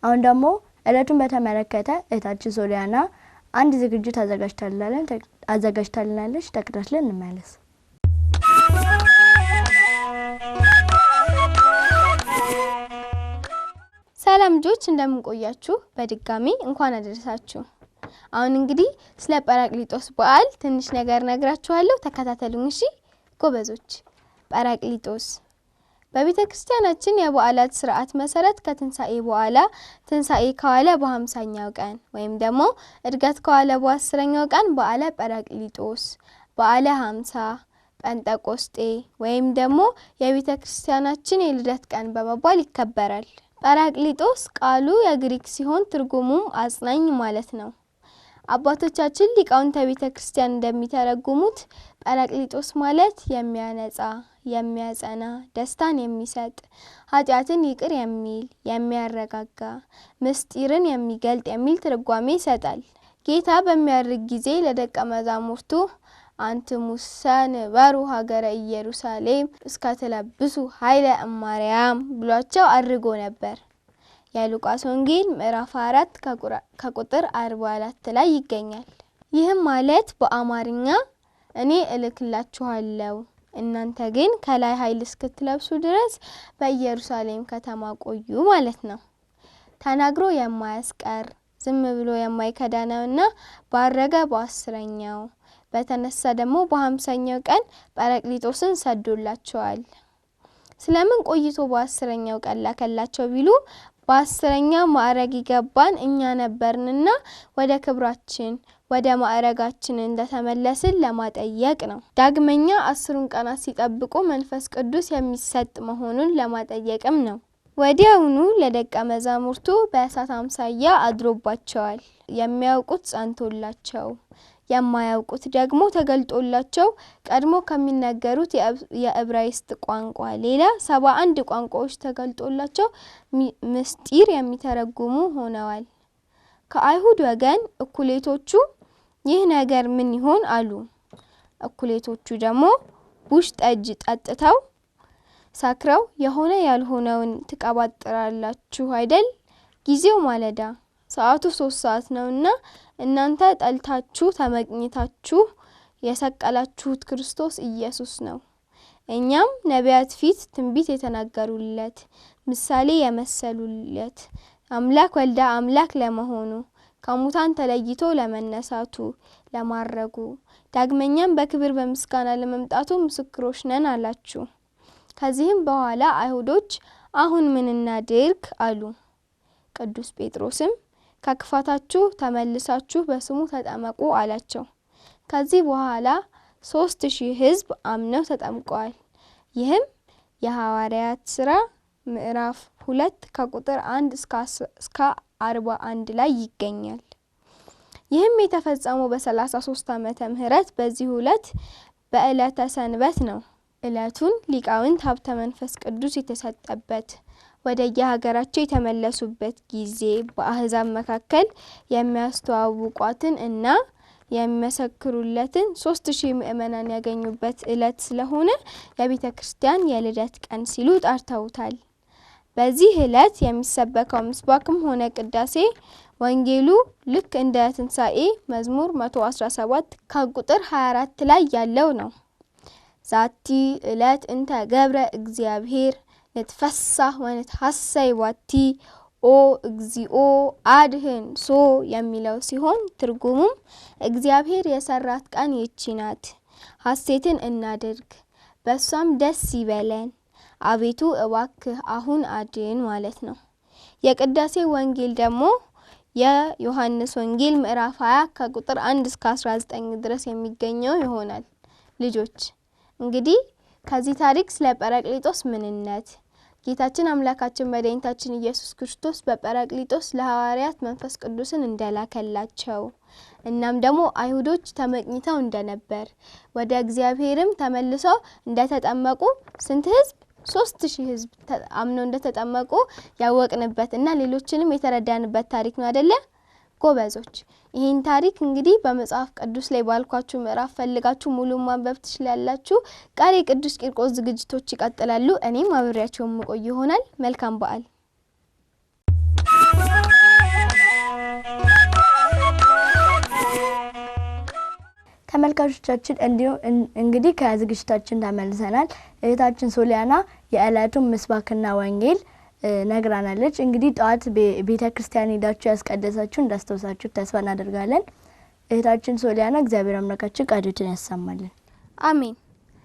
አሁን ደግሞ እለቱን በተመለከተ እህታችን ሶሊያና አንድ ዝግጅት አዘጋጅታለች። ተከታትለን እንመለስ። ሰላም ልጆች እንደምን ቆያችሁ? በድጋሚ እንኳን አደረሳችሁ። አሁን እንግዲህ ስለ ጰራቅሊጦስ በዓል ትንሽ ነገር ነግራችኋለሁ። ተከታተሉኝ እሺ ጎበዞች። ጰራቅሊጦስ በቤተክርስቲያናችን የበዓላት ሥርዓት መሰረት ከትንሳኤ በኋላ ትንሳኤ ከዋለ በ50ኛው ቀን ወይም ደግሞ እድገት ከዋለ በ10ኛው ቀን በዓለ ጰራቅሊጦስ፣ በዓለ 50፣ ጴንጤቆስጤ ወይም ደግሞ የቤተክርስቲያናችን የልደት ቀን በመባል ይከበራል። ጰራቅሊጦስ ቃሉ የግሪክ ሲሆን ትርጉሙም አጽናኝ ማለት ነው። አባቶቻችን ሊቃውንተ ቤተክርስቲያን እንደሚተረጉሙት ጰራቅሊጦስ ማለት የሚያነጻ፣ የሚያጸና፣ ደስታን የሚሰጥ፣ ኃጢአትን ይቅር የሚል፣ የሚያረጋጋ፣ ምስጢርን የሚገልጥ የሚል ትርጓሜ ይሰጣል። ጌታ በሚያርግ ጊዜ ለደቀ መዛሙርቱ አንትሙሰ ንበሩ ሀገረ ኢየሩሳሌም እስከትለብሱ ኃይለ እማርያም ብሏቸው አድርጎ ነበር። የሉቃስ ወንጌል ምዕራፍ 4 ከቁጥር 44 ላይ ይገኛል። ይህም ማለት በአማርኛ እኔ እልክላችኋለሁ እናንተ ግን ከላይ ኃይል እስክትለብሱ ድረስ በኢየሩሳሌም ከተማ ቆዩ ማለት ነው። ተናግሮ የማያስቀር ዝም ብሎ የማይከዳ ነውና ባረገ በ10ኛው በተነሳ ደግሞ በ50ኛው ቀን ጰራቅሊጦስን ሰዶላቸዋል። ስለምን ቆይቶ በ10ኛው ቀን ላከላቸው ቢሉ በ10ኛው ማዕረግ ይገባን እኛ ነበርንና ወደ ክብራችን ወደ ማዕረጋችን እንደተመለስን ለማጠየቅ ነው። ዳግመኛ 10ን ቀናት ሲጠብቁ መንፈስ ቅዱስ የሚሰጥ መሆኑን ለማጠየቅም ነው። ወዲያውኑ ለደቀ መዛሙርቱ በእሳት አምሳያ አድሮባቸዋል። የሚያውቁት ጸንቶላቸው የማያውቁት ደግሞ ተገልጦላቸው ቀድሞ ከሚነገሩት የዕብራይስጥ ቋንቋ ሌላ 71 ቋንቋዎች ተገልጦላቸው ምስጢር የሚተረጉሙ ሆነዋል። ከአይሁድ ወገን እኩሌቶቹ ይህ ነገር ምን ይሆን አሉ። እኩሌቶቹ ደግሞ ቡሽ ጠጅ ጠጥተው ሳክረው የሆነ ያልሆነውን ትቀባጥራላችሁ አይደል? ጊዜው ማለዳ ሰዓቱ 3 ሰዓት ነውና እናንተ ጠልታችሁ ተመቅኝታችሁ የሰቀላችሁት ክርስቶስ ኢየሱስ ነው። እኛም ነቢያት ፊት ትንቢት የተናገሩለት ምሳሌ የመሰሉለት አምላክ ወልደ አምላክ ለመሆኑ ከሙታን ተለይቶ ለመነሳቱ ለማረጉ ዳግመኛም በክብር በምስጋና ለመምጣቱ ምስክሮች ነን አላችሁ። ከዚህም በኋላ አይሁዶች አሁን ምን እናድርግ አሉ። ቅዱስ ጴጥሮስም ከክፋታችሁ ተመልሳችሁ በስሙ ተጠመቁ አላቸው። ከዚህ በኋላ 3000 ሕዝብ አምነው ተጠምቀዋል። ይህም የሐዋርያት ሥራ ምዕራፍ 2 ከቁጥር 1 እስከ 41 ላይ ይገኛል። ይህም የተፈጸመው በ33 ዓመተ ምህረት በዚህ ዕለት በዕለተ ሰንበት ነው። ዕለቱን ሊቃውንት ሀብተ መንፈስ ቅዱስ የተሰጠበት ወደ የሀገራቸው የተመለሱበት ጊዜ በአህዛብ መካከል የሚያስተዋውቋትን እና የሚመሰክሩለትን 3000 ምእመናን ያገኙበት ዕለት ስለሆነ የቤተ ክርስቲያን የልደት ቀን ሲሉ ጠርተውታል። በዚህ ዕለት የሚሰበከው ምስባክም ሆነ ቅዳሴ ወንጌሉ ልክ እንደ ትንሳኤ መዝሙር 117 ከቁጥር 24 ላይ ያለው ነው። ዛቲ ዕለት እንተ ገብረ እግዚአብሔር ንትፈሳህ ወንትሐሰይ ባቲ ኦ እግዚኦ አድህን ሶ የሚለው ሲሆን ትርጉሙም እግዚአብሔር የሰራት ቀን ይህች ናት፣ ሐሴትን እናድርግ፣ በሷም ደስ ይበለን፣ አቤቱ እባክህ አሁን አድን ማለት ነው። የቅዳሴ ወንጌል ደግሞ የዮሐንስ ወንጌል ምዕራፍ 20 ከቁጥር 1 እስከ 19 ድረስ የሚገኘው ይሆናል። ልጆች እንግዲህ ከዚህ ታሪክ ስለ ጰራቅሊጦስ ምንነት ጌታችን አምላካችን መድኃኒታችን ኢየሱስ ክርስቶስ በጰራቅሊጦስ ለሐዋርያት መንፈስ ቅዱስን እንደላከላቸው እናም ደግሞ አይሁዶች ተመቅኝተው እንደነበር ወደ እግዚአብሔርም ተመልሰው እንደተጠመቁ ስንት ሕዝብ 3000 ሕዝብ አምነው እንደተጠመቁ ያወቅንበት እና ሌሎችንም የተረዳንበት ታሪክ ነው አይደለ? ጎበዞች ይሄን ታሪክ እንግዲህ በመጽሐፍ ቅዱስ ላይ ባልኳችሁ ምዕራፍ ፈልጋችሁ ሙሉ ማንበብ ትችላላችሁ። ቀሪ ቅዱስ ቂርቆስ ዝግጅቶች ይቀጥላሉ። እኔም አብሬያችሁ መቆይ ይሆናል። መልካም በዓል። ተመልካቾቻችን እንግዲህ ከዝግጅታችን ተመልሰናል። እህታችን ሶሊያና የዕለቱን ምስባክና ወንጌል ነግራናለች። እንግዲህ ጧት ቤተክርስቲያን ሄዳችሁ ያስቀደሳችሁ እንዳስተውሳችሁ ተስፋ እናደርጋለን። እህታችን ሶሊያና እግዚአብሔር አምላካችን ቃሉን ያሰማልን። አሜን።